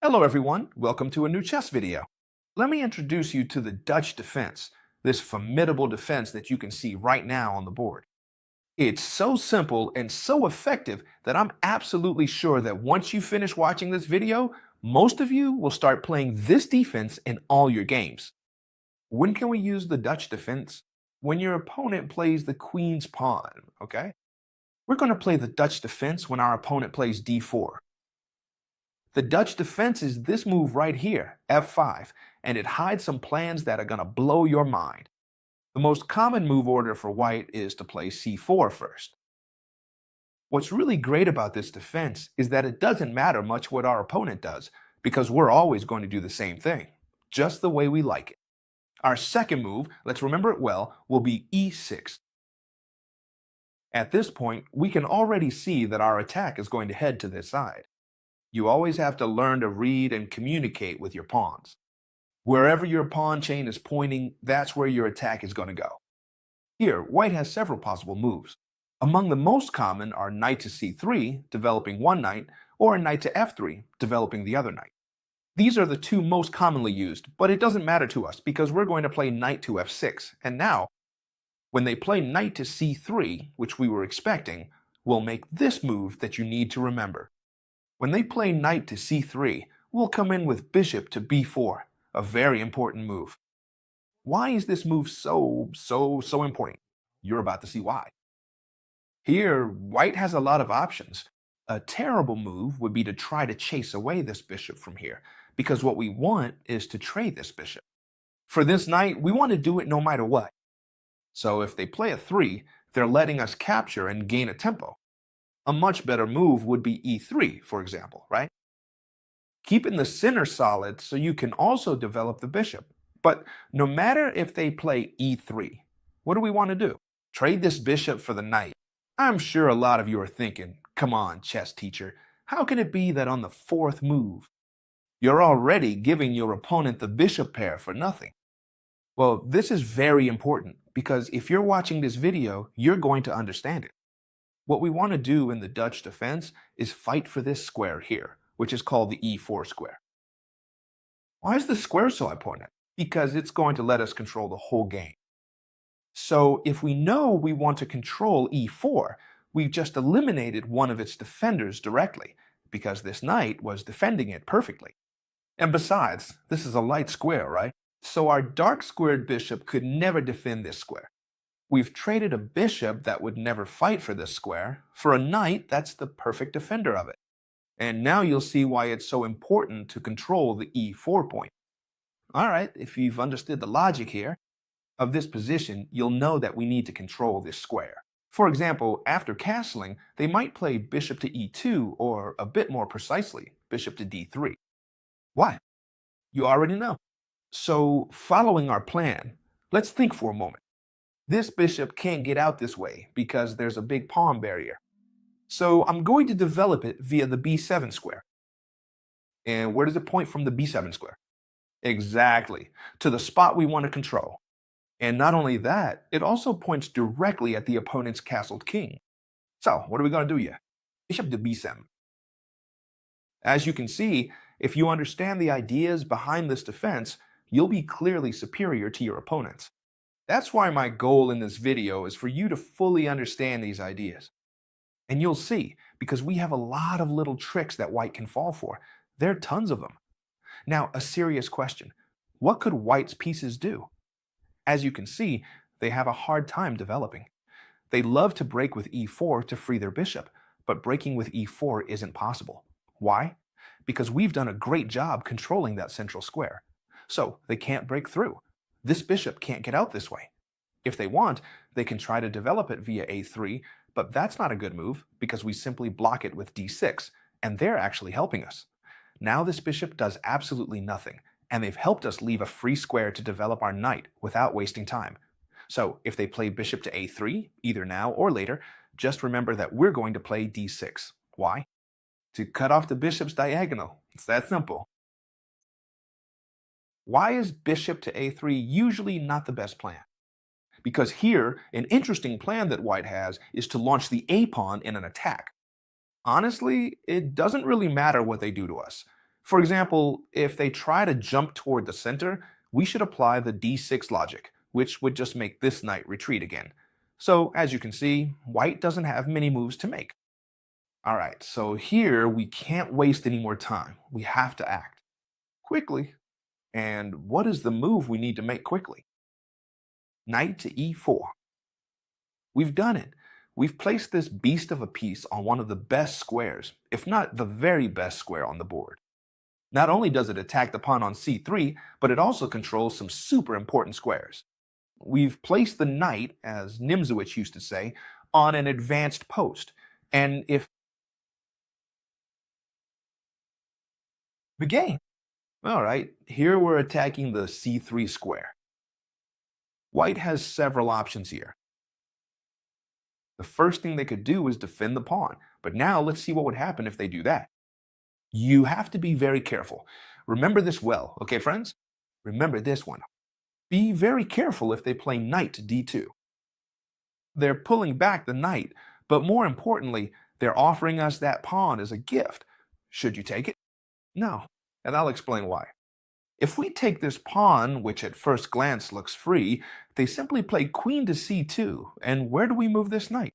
Hello everyone, welcome to a new chess video. Let me introduce you to the Dutch defense, this formidable defense that you can see right now on the board. It's so simple and so effective that I'm absolutely sure that once you finish watching this video, most of you will start playing this defense in all your games. When can we use the Dutch defense? When your opponent plays the queen's pawn, okay? We're going to play the Dutch defense when our opponent plays d4. The Dutch defense is this move right here, f5, and it hides some plans that are going to blow your mind. The most common move order for white is to play c4 first. What's really great about this defense is that it doesn't matter much what our opponent does, because we're always going to do the same thing, just the way we like it. Our second move, let's remember it well, will be e6. At this point, we can already see that our attack is going to head to this side. You always have to learn to read and communicate with your pawns. Wherever your pawn chain is pointing, that's where your attack is going to go. Here, white has several possible moves. Among the most common are knight to c3, developing one knight, or knight to f3, developing the other knight. These are the two most commonly used, but it doesn't matter to us because we're going to play knight to f6. And now, when they play knight to c3, which we were expecting, we'll make this move that you need to remember. When they play knight to c3, we'll come in with bishop to b4, a very important move. Why is this move so important? You're about to see why. Here, white has a lot of options. A terrible move would be to try to chase away this bishop from here, because what we want is to trade this bishop. For this knight, we want to do it no matter what. So if they play a 3, they're letting us capture and gain a tempo. A much better move would be e3, for example, right? Keeping the center solid so you can also develop the bishop. But no matter if they play e3, what do we want to do? Trade this bishop for the knight. I'm sure a lot of you are thinking, come on, chess teacher, how can it be that on the fourth move, you're already giving your opponent the bishop pair for nothing? Well, this is very important because if you're watching this video, you're going to understand it. What we want to do in the Dutch defense is fight for this square here, which is called the e4 square. Why is the square so important? Because it's going to let us control the whole game. So if we know we want to control e4, we've just eliminated one of its defenders directly, because this knight was defending it perfectly. And besides, this is a light square, right? So our dark squared bishop could never defend this square. We've traded a bishop that would never fight for this square for a knight that's the perfect defender of it. And now you'll see why it's so important to control the e4 point. Alright, if you've understood the logic here of this position, you'll know that we need to control this square. For example, after castling, they might play bishop to e2 or, a bit more precisely, bishop to d3. Why? You already know. So, following our plan, let's think for a moment. This bishop can't get out this way because there's a big pawn barrier. So I'm going to develop it via the b7 square. And where does it point from the b7 square? Exactly, to the spot we want to control. And not only that, it also points directly at the opponent's castled king. So what are we going to do here? Bishop to b7. As you can see, if you understand the ideas behind this defense, you'll be clearly superior to your opponents. That's why my goal in this video is for you to fully understand these ideas. And you'll see, because we have a lot of little tricks that white can fall for. There are tons of them. Now, a serious question. What could white's pieces do? As you can see, they have a hard time developing. They love to break with e4 to free their bishop, but breaking with e4 isn't possible. Why? Because we've done a great job controlling that central square. So they can't break through. This bishop can't get out this way. If they want, they can try to develop it via a3, but that's not a good move because we simply block it with d6, and they're actually helping us. Now this bishop does absolutely nothing, and they've helped us leave a free square to develop our knight without wasting time. So if they play bishop to a3, either now or later, just remember that we're going to play d6. Why? To cut off the bishop's diagonal. It's that simple. Why is bishop to a3 usually not the best plan? Because here, an interesting plan that white has is to launch the a pawn in an attack. Honestly, it doesn't really matter what they do to us. For example, if they try to jump toward the center, we should apply the d6 logic, which would just make this knight retreat again. So as you can see, white doesn't have many moves to make. All right, so here we can't waste any more time. We have to act quickly. And what is the move we need to make quickly? Knight to e4. We've done it. We've placed this beast of a piece on one of the best squares, if not the very best square on the board. Not only does it attack the pawn on c3, but it also controls some super important squares. We've placed the knight, as Nimzowitsch used to say, on an advanced post. And if the game, all right, here we're attacking the c3 square. White has several options here. The first thing they could do is defend the pawn, but now let's see what would happen if they do that. You have to be very careful. Remember this well, okay, friends? Remember this one. Be very careful if they play knight to d2. They're pulling back the knight, but more importantly, they're offering us that pawn as a gift. Should you take it? No, and I'll explain why. If we take this pawn, which at first glance looks free, they simply play queen to c2, and where do we move this knight?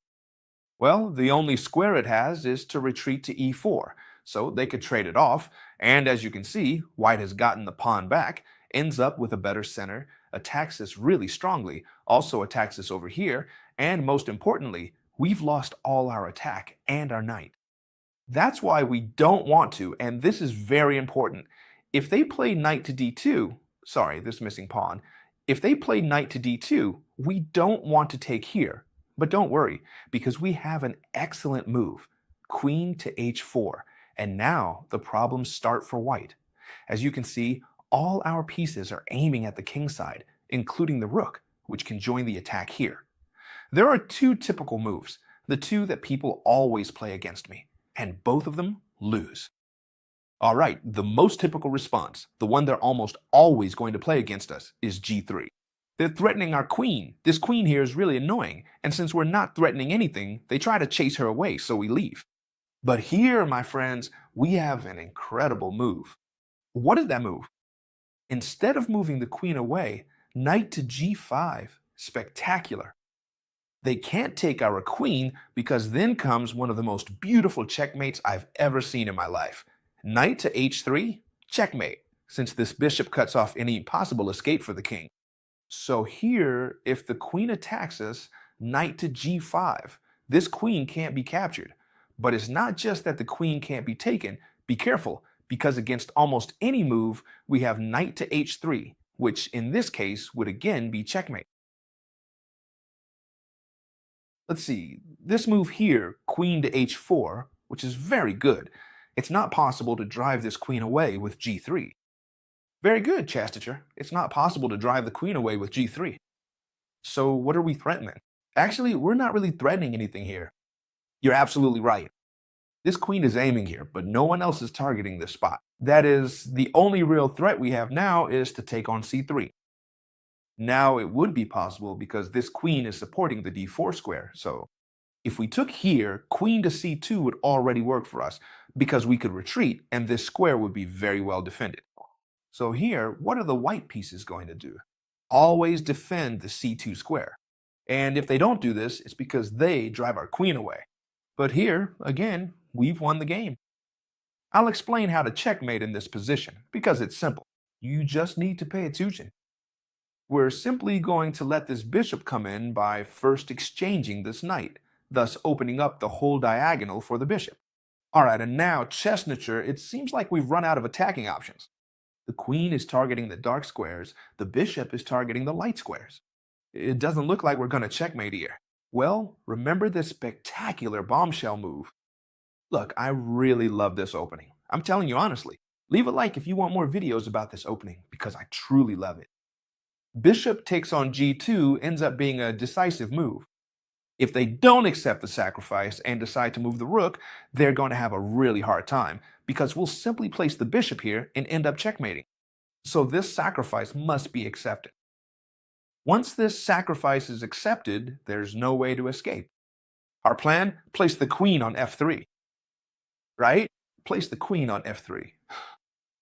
Well, the only square it has is to retreat to e4, so they could trade it off, and as you can see, white has gotten the pawn back, ends up with a better center, attacks us really strongly, also attacks us over here, and most importantly, we've lost all our attack and our knight. That's why we don't want to, and this is very important. If they play knight to d2, sorry, this missing pawn, if they play knight to d2, we don't want to take here. But don't worry, because we have an excellent move, queen to h4, and now the problems start for white. As you can see, all our pieces are aiming at the king side, including the rook, which can join the attack here. There are two typical moves, the two that people always play against me, and both of them lose. All right, the most typical response, the one they're almost always going to play against us, is g3. They're threatening our queen. This queen here is really annoying, and since we're not threatening anything, they try to chase her away, so we leave. But here, my friends, we have an incredible move. What is that move? Instead of moving the queen away, knight to g5, spectacular. They can't take our queen because then comes one of the most beautiful checkmates I've ever seen in my life. Knight to h3, checkmate, since this bishop cuts off any possible escape for the king. So here, if the queen attacks us, knight to g5, this queen can't be captured. But it's not just that the queen can't be taken. Be careful, because against almost any move, we have knight to h3, which in this case would again be checkmate. Let's see, this move here, queen to h4, which is very good. It's not possible to drive this queen away with g3. Very good, Chasticher. It's not possible to drive the queen away with g3. So what are we threatening? Actually, we're not really threatening anything here. You're absolutely right. This queen is aiming here, but no one else is targeting this spot. That is, the only real threat we have now is to take on c3. Now it would be possible because this queen is supporting the d4 square, so if we took here, queen to c2 would already work for us because we could retreat and this square would be very well defended. So here, what are the white pieces going to do? Always defend the c2 square. And if they don't do this, it's because they drive our queen away. But here, again, we've won the game. I'll explain how to checkmate in this position because it's simple. You just need to pay attention. We're simply going to let this bishop come in by first exchanging this knight, thus opening up the whole diagonal for the bishop. All right, and now, Chestnutcher, it seems like we've run out of attacking options. The queen is targeting the dark squares, the bishop is targeting the light squares. It doesn't look like we're going to checkmate here. Well, remember this spectacular bombshell move. Look, I really love this opening. I'm telling you honestly. Leave a like if you want more videos about this opening, because I truly love it. Bishop takes on g2 ends up being a decisive move. If they don't accept the sacrifice and decide to move the rook, they're going to have a really hard time, because we'll simply place the bishop here and end up checkmating. So this sacrifice must be accepted. Once this sacrifice is accepted, there's no way to escape. Our plan? Place the queen on f3. Right? Place the queen on f3.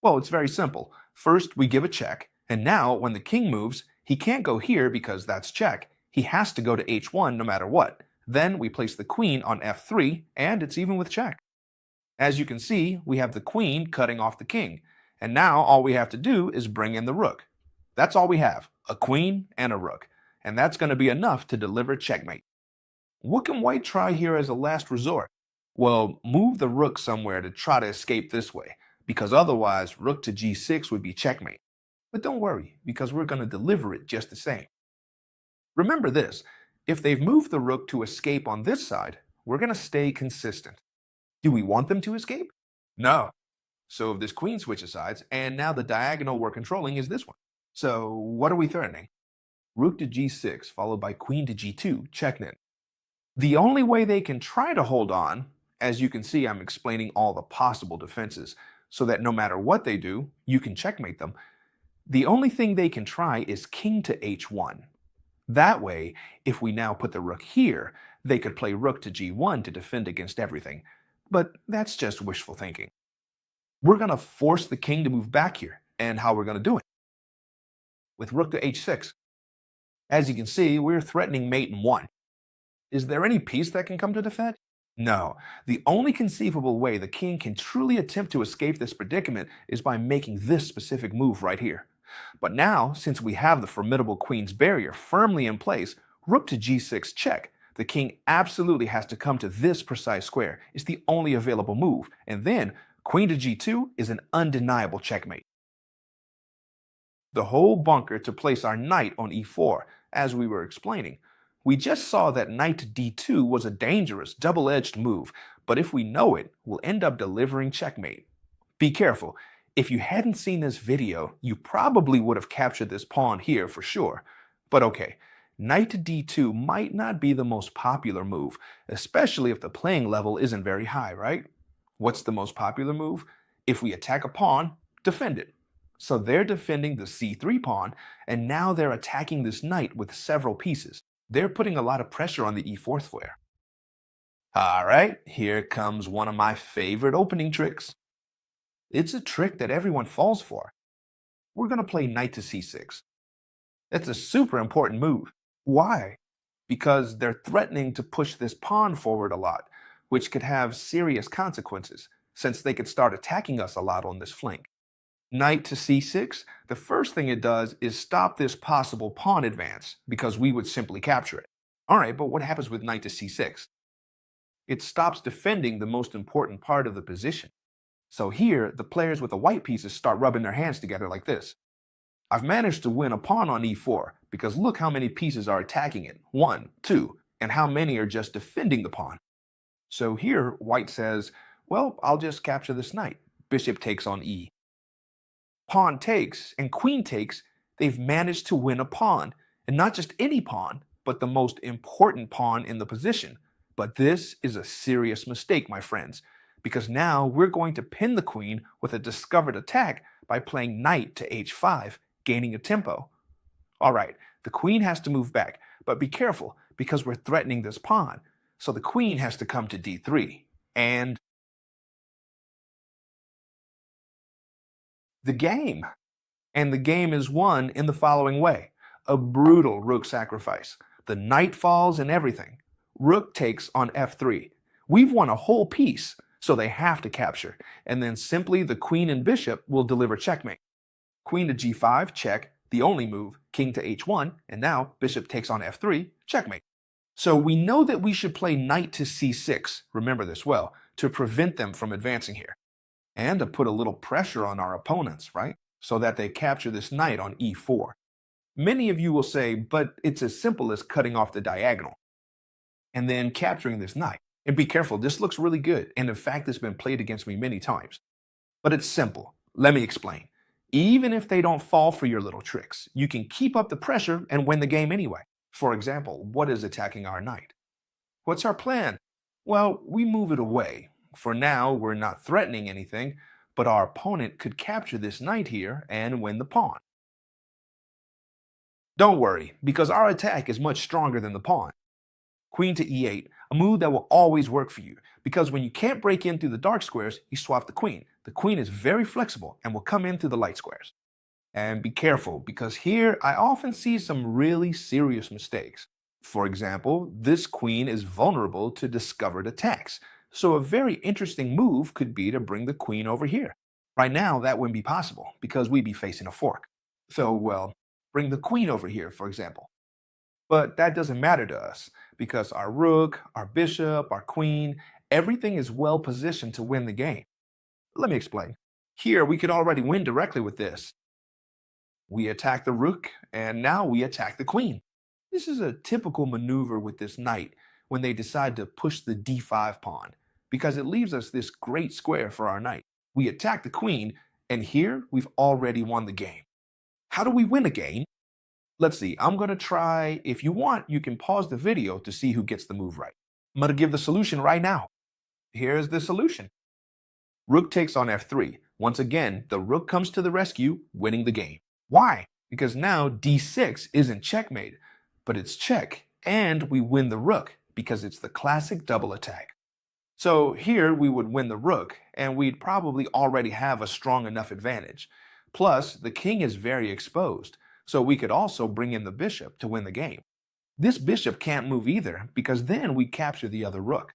Well, it's very simple. First, we give a check, and now when the king moves, he can't go here because that's check. He has to go to h1 no matter what. Then we place the queen on f3, and it's even with check. As you can see, we have the queen cutting off the king, and now all we have to do is bring in the rook. That's all we have, a queen and a rook, and that's going to be enough to deliver checkmate. What can white try here as a last resort? Well, move the rook somewhere to try to escape this way, because otherwise rook to g6 would be checkmate. But don't worry, because we're going to deliver it just the same. Remember this, if they've moved the rook to escape on this side, we're going to stay consistent. Do we want them to escape? No. So if this queen switches sides, and now the diagonal we're controlling is this one. So what are we threatening? Rook to g6 followed by queen to g2, checkmate. The only way they can try to hold on, as you can see I'm explaining all the possible defenses, so that no matter what they do, you can checkmate them. The only thing they can try is king to h1. That way, if we now put the rook here, they could play rook to g1 to defend against everything. But that's just wishful thinking. We're going to force the king to move back here, and how we're going to do it? With rook to h6. As you can see, we're threatening mate in 1. Is there any piece that can come to defend? No. The only conceivable way the king can truly attempt to escape this predicament is by making this specific move right here. But now, since we have the formidable queen's barrier firmly in place, rook to g6 check, the king absolutely has to come to this precise square. It's the only available move. And then, queen to g2 is an undeniable checkmate. The whole bunker to place our knight on e4, as we were explaining. We just saw that knight to d2 was a dangerous, double-edged move, but if we know it, we'll end up delivering checkmate. Be careful. If you hadn't seen this video, you probably would have captured this pawn here for sure. But okay, knight to d2 might not be the most popular move, especially if the playing level isn't very high, right? What's the most popular move? If we attack a pawn, defend it. So they're defending the c3 pawn, and now they're attacking this knight with several pieces. They're putting a lot of pressure on the e4 square. Alright, here comes one of my favorite opening tricks. It's a trick that everyone falls for. We're going to play knight to c6. It's a super important move. Why? Because they're threatening to push this pawn forward a lot, which could have serious consequences, since they could start attacking us a lot on this flank. Knight to c6, the first thing it does is stop this possible pawn advance, because we would simply capture it. Alright, but what happens with knight to c6? It stops defending the most important part of the position. So here, the players with the white pieces start rubbing their hands together like this. I've managed to win a pawn on e4, because look how many pieces are attacking it. 1, 2, and how many are just defending the pawn. So here, white says, well, I'll just capture this knight. Bishop takes on e. Pawn takes and queen takes, they've managed to win a pawn. And not just any pawn, but the most important pawn in the position. But this is a serious mistake, my friends, because now we're going to pin the queen with a discovered attack by playing knight to h5, gaining a tempo. Alright, the queen has to move back, but be careful, because we're threatening this pawn. So the queen has to come to d3. And the game. And the game is won in the following way. A brutal rook sacrifice. The knight falls and everything. Rook takes on f3. We've won a whole piece, so they have to capture. And then simply the queen and bishop will deliver checkmate. Queen to g5, check, the only move, king to h1, and now bishop takes on f3, checkmate. So we know that we should play knight to c6, remember this well, to prevent them from advancing here. And to put a little pressure on our opponents, right? So that they capture this knight on e4. Many of you will say, but it's as simple as cutting off the diagonal and then capturing this knight. And be careful, this looks really good, and in fact, it's been played against me many times. But it's simple. Let me explain. Even if they don't fall for your little tricks, you can keep up the pressure and win the game anyway. For example, what is attacking our knight? What's our plan? Well, we move it away. For now, we're not threatening anything, but our opponent could capture this knight here and win the pawn. Don't worry, because our attack is much stronger than the pawn. Queen to e8, a move that will always work for you, because when you can't break in through the dark squares, you swap the queen. The queen is very flexible and will come in through the light squares. And be careful, because here I often see some really serious mistakes. For example, this queen is vulnerable to discovered attacks, so a very interesting move could be to bring the queen over here. Right now, that wouldn't be possible, because we'd be facing a fork. So, well, bring the queen over here, for example. But that doesn't matter to us, because our rook, our bishop, our queen, everything is well positioned to win the game. Let me explain. Here, we could already win directly with this. We attack the rook, and now we attack the queen. This is a typical maneuver with this knight when they decide to push the d5 pawn, because it leaves us this great square for our knight. We attack the queen, and here we've already won the game. How do we win a game? Let's see, I'm going to try. If you want, you can pause the video to see who gets the move right. I'm going to give the solution right now. Here's the solution. Rook takes on f3. Once again, the rook comes to the rescue, winning the game. Why? Because now d6 isn't checkmate, but it's check, and we win the rook because it's the classic double attack. So here we would win the rook, and we'd probably already have a strong enough advantage. Plus, the king is very exposed, so we could also bring in the bishop to win the game. This bishop can't move either, because then we capture the other rook.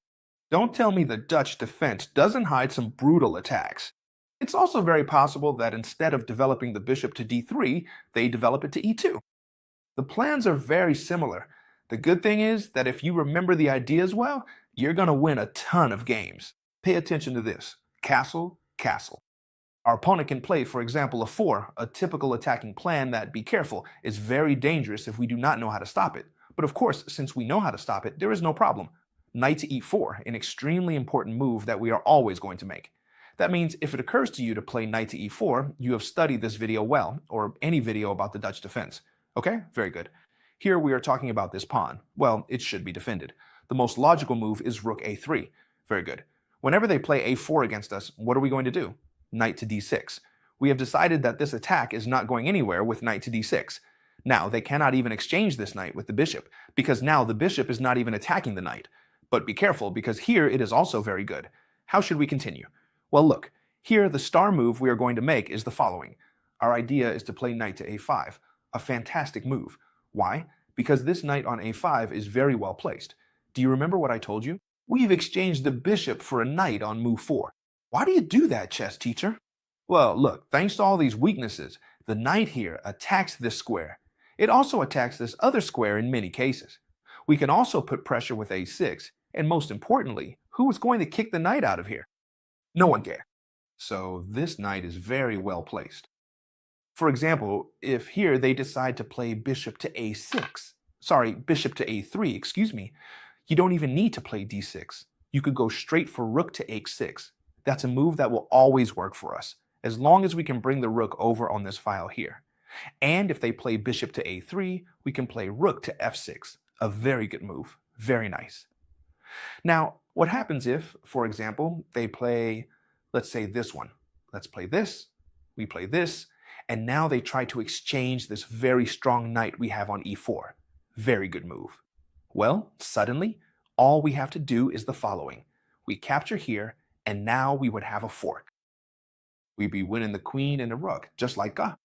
Don't tell me the Dutch defense doesn't hide some brutal attacks. It's also very possible that instead of developing the bishop to d3, they develop it to e2. The plans are very similar. The good thing is that if you remember the ideas well, you're going to win a ton of games. Pay attention to this. Castle, castle. Our opponent can play, for example, a 4, a typical attacking plan that, be careful, is very dangerous if we do not know how to stop it. But of course, since we know how to stop it, there is no problem. Knight to e4, an extremely important move that we are always going to make. That means if it occurs to you to play knight to e4, you have studied this video well, or any video about the Dutch defense. Okay, very good. Here we are talking about this pawn. Well, it should be defended. The most logical move is rook a3. Very good. Whenever they play a4 against us, what are we going to do? Knight to d6. We have decided that this attack is not going anywhere with knight to d6. Now, they cannot even exchange this knight with the bishop, because now the bishop is not even attacking the knight. But be careful, because here it is also very good. How should we continue? Well, look, here the star move we are going to make is the following. Our idea is to play knight to a5, a fantastic move. Why? Because this knight on a5 is very well placed. Do you remember what I told you? We've exchanged the bishop for a knight on move 4. Why do you do that, chess teacher? Well, look, thanks to all these weaknesses, the knight here attacks this square. It also attacks this other square in many cases. We can also put pressure with a6, and most importantly, who is going to kick the knight out of here? No one can. So this knight is very well placed. For example, if here they decide to play bishop to bishop to a3, excuse me, you don't even need to play d6. You could go straight for rook to h6. That's a move that will always work for us, as long as we can bring the rook over on this file here. And if they play bishop to a3, we can play rook to f6. A very good move. Very nice. Now, what happens if, for example, they play, let's say this one. Let's play this, we play this, and now they try to exchange this very strong knight we have on e4. Very good move. Well, suddenly, all we have to do is the following. We capture here, and now we would have a fork. We'd be winning the queen and the rook, just like that.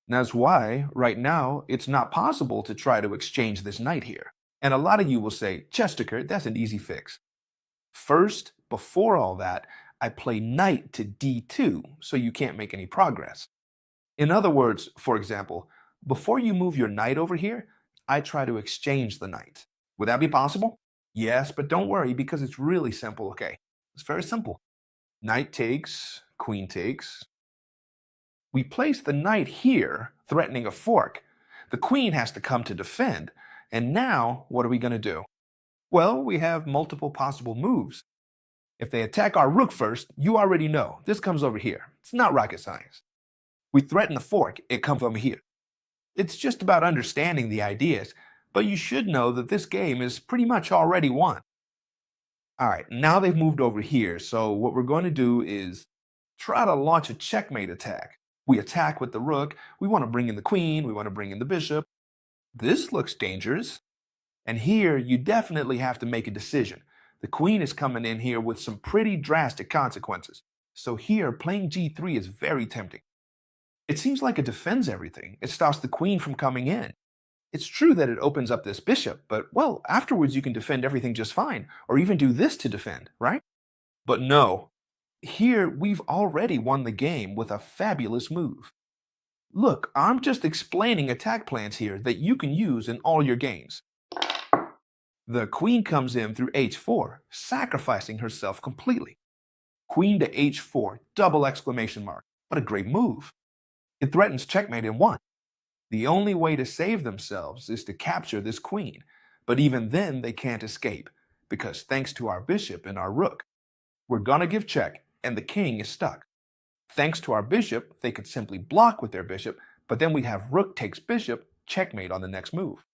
That's why, right now, it's not possible to try to exchange this knight here. And a lot of you will say, Chesterker, that's an easy fix. First, before all that, I play knight to d2, so you can't make any progress. In other words, for example, before you move your knight over here, I try to exchange the knight. Would that be possible? Yes, but don't worry, because it's really simple, okay? It's very simple. Knight takes, queen takes. We place the knight here, threatening a fork. The queen has to come to defend. And now, what are we going to do? Well, we have multiple possible moves. If they attack our rook first, you already know. This comes over here. It's not rocket science. We threaten the fork, it comes over here. It's just about understanding the ideas, but you should know that this game is pretty much already won. Alright, now they've moved over here, so what we're going to do is try to launch a checkmate attack. We attack with the rook, we want to bring in the queen, we want to bring in the bishop. This looks dangerous. And here, you definitely have to make a decision. The queen is coming in here with some pretty drastic consequences. So here, playing g3 is very tempting. It seems like it defends everything. It stops the queen from coming in. It's true that it opens up this bishop, but well, afterwards you can defend everything just fine, or even do this to defend, right? But no. Here, we've already won the game with a fabulous move. Look, I'm just explaining attack plans here that you can use in all your games. The queen comes in through h4, sacrificing herself completely. Queen to h4, double exclamation mark. What a great move. It threatens checkmate in one. The only way to save themselves is to capture this queen, but even then they can't escape, because thanks to our bishop and our rook, we're gonna give check, and the king is stuck. Thanks to our bishop, they could simply block with their bishop, but then we have rook takes bishop, checkmate on the next move.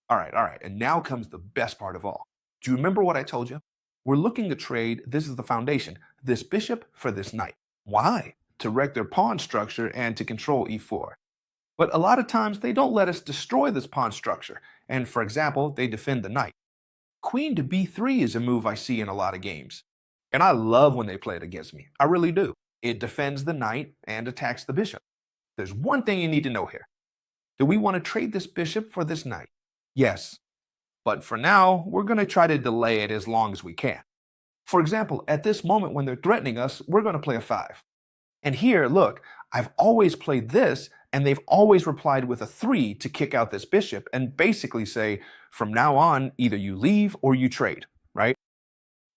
All right, and now comes the best part of all. Do you remember what I told you? We're looking to trade, this is the foundation, this bishop for this knight. Why? To wreck their pawn structure and to control e4. But a lot of times they don't let us destroy this pawn structure, and for example, they defend the knight. Queen to b3 is a move I see in a lot of games. And I love when they play it against me. I really do. It defends the knight and attacks the bishop. There's one thing you need to know here. Do we want to trade this bishop for this knight? Yes. But for now, we're going to try to delay it as long as we can. For example, at this moment when they're threatening us, we're going to play a 5. And here, look, I've always played this, and they've always replied with a 3 to kick out this bishop and basically say, from now on, either you leave or you trade, right?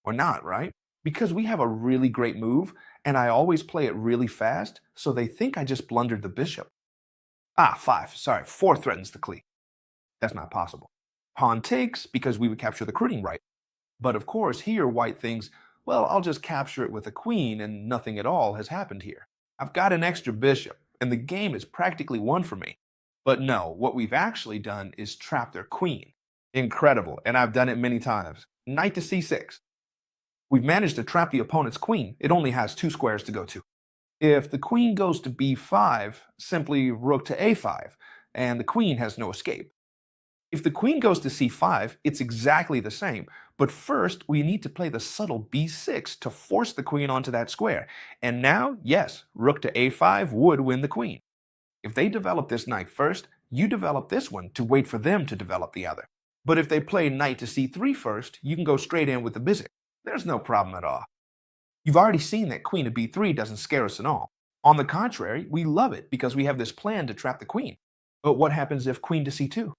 Or not, right? Because we have a really great move, and I always play it really fast, so they think I just blundered the bishop. 5, sorry, 4 threatens the cleat. That's not possible. Pawn takes, because we would capture the queen right. But of course, here white thinks, well, I'll just capture it with a queen, and nothing at all has happened here. I've got an extra bishop, and the game is practically won for me. But no, what we've actually done is trap their queen. Incredible, and I've done it many times. Knight to c6. We've managed to trap the opponent's queen. It only has 2 squares to go to. If the queen goes to b5, simply rook to a5, and the queen has no escape. If the queen goes to c5, it's exactly the same, but first we need to play the subtle b6 to force the queen onto that square. And now, yes, rook to a5 would win the queen. If they develop this knight first, you develop this one to wait for them to develop the other. But if they play knight to c3 first, you can go straight in with the bishop. There's no problem at all. You've already seen that queen to b3 doesn't scare us at all. On the contrary, we love it because we have this plan to trap the queen. But what happens if queen to c2?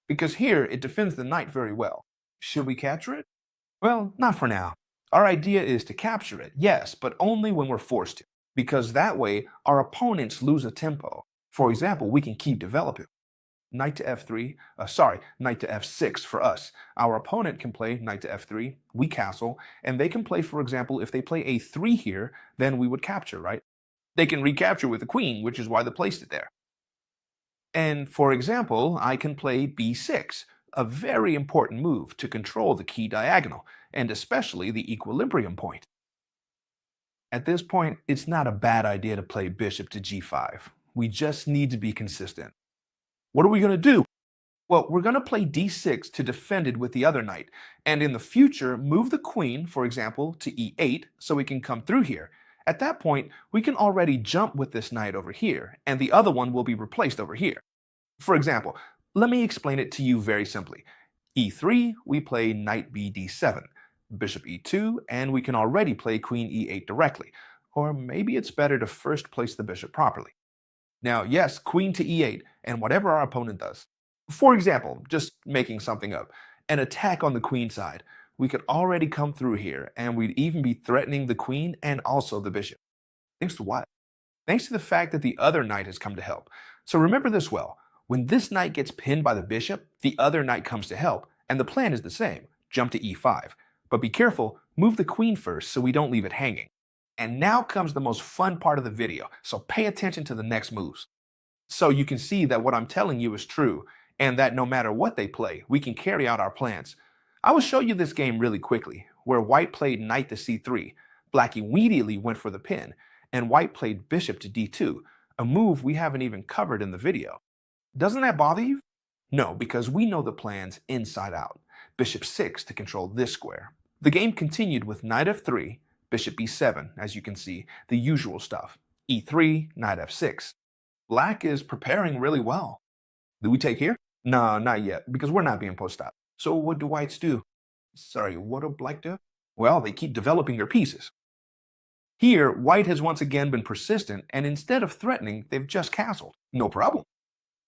Because here it defends the knight very well. Should we capture it? Well, not for now. Our idea is to capture it, yes, but only when we're forced to. Because that way, our opponents lose a tempo. For example, we can keep developing. Knight to f3, knight to f6 for us. Our opponent can play knight to f3, we castle, and they can play, for example, if they play a3 here, then we would capture, right? They can recapture with the queen, which is why they placed it there. And for example, I can play b6, a very important move to control the key diagonal, and especially the equilibrium point. At this point, it's not a bad idea to play bishop to g5. We just need to be consistent. What are we going to do? Well, we're going to play d6 to defend it with the other knight, and in the future, move the queen, for example, to e8 so we can come through here. At that point, we can already jump with this knight over here, and the other one will be replaced over here. For example, let me explain it to you very simply. e3, we play knight b d7, bishop e2, and we can already play queen e8 directly. Or maybe it's better to first place the bishop properly. Now, yes, queen to e8, and whatever our opponent does. For example, just making something up, an attack on the queen side. We could already come through here, and we'd even be threatening the queen and also the bishop. Thanks to what? Thanks to the fact that the other knight has come to help. So remember this well. When this knight gets pinned by the bishop, the other knight comes to help, and the plan is the same. Jump to e5. But be careful, move the queen first so we don't leave it hanging. And now comes the most fun part of the video, so pay attention to the next moves. So you can see that what I'm telling you is true, and that no matter what they play, we can carry out our plans. I will show you this game really quickly, where white played knight to c3, black immediately went for the pin, and white played bishop to d2, a move we haven't even covered in the video. Doesn't that bother you? No, because we know the plans inside out. Bishop 6 to control this square. The game continued with knight f3, bishop e7, as you can see, the usual stuff. e3, knight f6. Black is preparing really well. Do we take here? No, not yet, because we're not being post-op. So what do whites do? Sorry, what do black do? Well, they keep developing their pieces. Here, white has once again been persistent, and instead of threatening, they've just castled. No problem.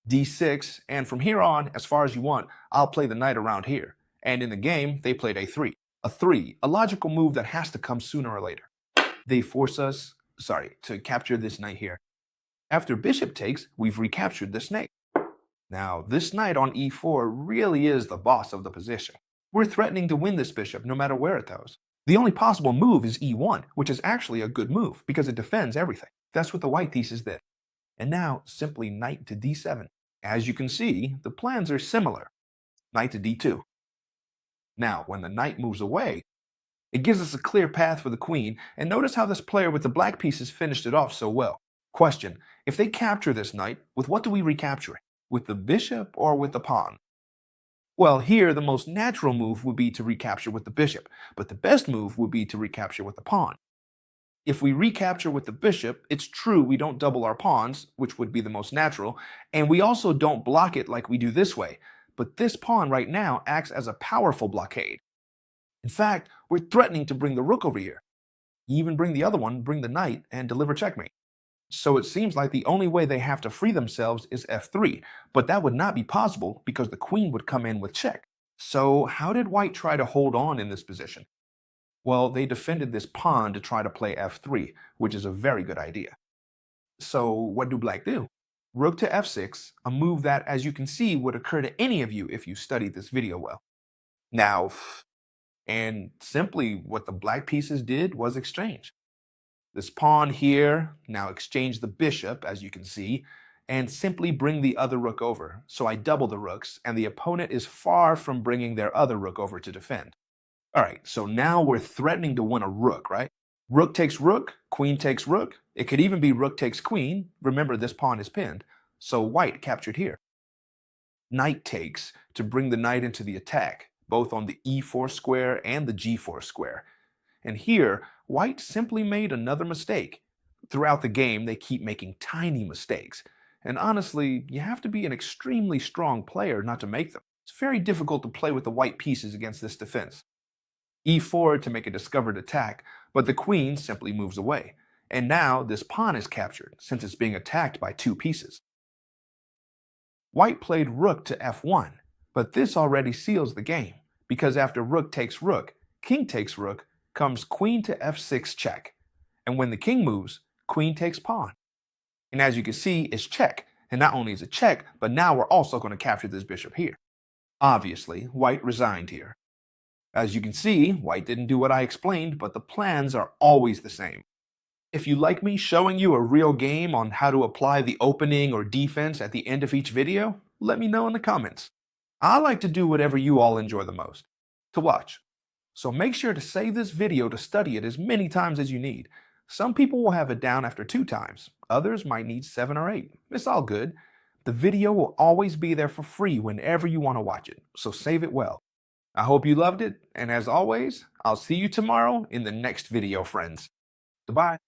d6, and from here on, as far as you want, I'll play the knight around here. And in the game, they played a3. A 3, a logical move that has to come sooner or later. They force us, to capture this knight here. After bishop takes, we've recaptured this knight. Now, this knight on e4 really is the boss of the position. We're threatening to win this bishop no matter where it goes. The only possible move is e1, which is actually a good move because it defends everything. That's what the white thesis did. And now, simply knight to d7. As you can see, the plans are similar. Knight to d2. Now, when the knight moves away, it gives us a clear path for the queen, and notice how this player with the black pieces finished it off so well. Question, if they capture this knight, with what do we recapture it? With the bishop or with the pawn? Well, here the most natural move would be to recapture with the bishop, but the best move would be to recapture with the pawn. If we recapture with the bishop, it's true we don't double our pawns, which would be the most natural, and we also don't block it like we do this way, but this pawn right now acts as a powerful blockade. In fact, we're threatening to bring the rook over here. Even bring the other one, bring the knight, and deliver checkmate. So it seems like the only way they have to free themselves is f3, but that would not be possible because the queen would come in with check. So how did white try to hold on in this position? Well, they defended this pawn to try to play f3, which is a very good idea. So what do black do? Rook to f6, a move that, as you can see, would occur to any of you if you studied this video well. Now, and simply what the black pieces did was exchange. This pawn here now exchange the bishop, as you can see, and simply bring the other rook over. So I double the rooks, and the opponent is far from bringing their other rook over to defend. All right, so now we're threatening to win a rook, right? Rook takes rook, queen takes rook. It could even be rook takes queen. Remember, this pawn is pinned, so white captured here. Knight takes to bring the knight into the attack, both on the e4 square and the g4 square. And here, white simply made another mistake. Throughout the game, they keep making tiny mistakes. And honestly, you have to be an extremely strong player not to make them. It's very difficult to play with the white pieces against this defense. e4 to make a discovered attack, but the queen simply moves away. And now this pawn is captured, since it's being attacked by two pieces. White played rook to f1, but this already seals the game, because after rook takes rook, king takes rook, comes queen to f6 check. And when the king moves, queen takes pawn. And as you can see, it's check. And not only is it check, but now we're also going to capture this bishop here. Obviously, white resigned here. As you can see, white didn't do what I explained, but the plans are always the same. If you like me showing you a real game on how to apply the opening or defense at the end of each video, let me know in the comments. I like to do whatever you all enjoy the most, to watch. So make sure to save this video to study it as many times as you need. Some people will have it down after 2 times. Others might need 7 or 8. It's all good. The video will always be there for free whenever you want to watch it, so save it well. I hope you loved it, and as always, I'll see you tomorrow in the next video, friends. Goodbye.